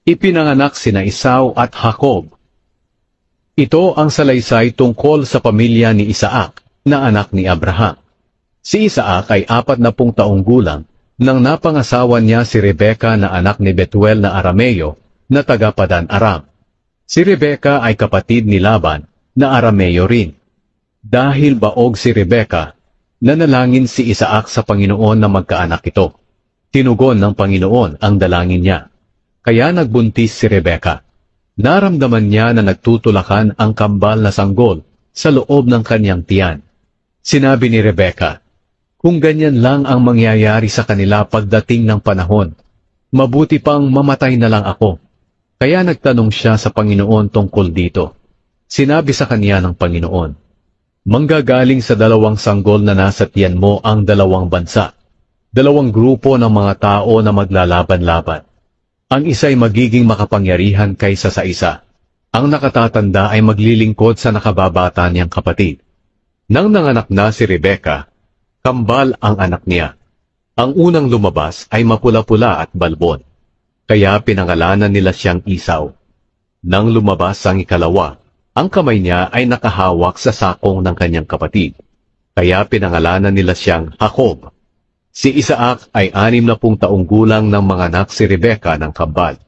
Ipinanganak sina Esau at Jacob. Ito ang salaysay tungkol sa pamilya ni Isaac, na anak ni Abraham. Si Isaac ay 40 taong gulang nang napangasawa niya si Rebeka na anak ni Betuel na Arameo na taga Padan Aram. Si Rebeka ay kapatid ni Laban na Arameo rin. Dahil baog si Rebeka, nanalangin si Isaac sa Panginoon na magkaanak ito. Tinugon ng Panginoon ang dalangin niya. Kaya nagbuntis si Rebeka. Naramdaman niya na nagtutulakan ang kambal na sanggol sa loob ng kanyang tiyan. Sinabi ni Rebeka, "Kung ganyan lang ang mangyayari sa kanila pagdating ng panahon, mabuti pang mamatay na lang ako." Kaya nagtanong siya sa Panginoon tungkol dito. Sinabi sa kanya ng Panginoon, "Manggagaling sa 2 sanggol na nasa tiyan mo ang 2 bansa, 2 grupo ng mga tao na maglalaban-laban. Ang isa'y magiging makapangyarihan kaysa sa isa. Ang nakatatanda ay maglilingkod sa nakababata niyang kapatid." Nang nanganak na si Rebeka, kambal ang anak niya. Ang unang lumabas ay mapula-pula at balbon. Kaya pinangalanan nila siyang Esau. Nang lumabas ang ikalawa, ang kamay niya ay nakahawak sa sakong ng kanyang kapatid. Kaya pinangalanan nila siyang Jacob. Si Isaac ay 60 taong gulang nang manganak si Rebeka ng kambal.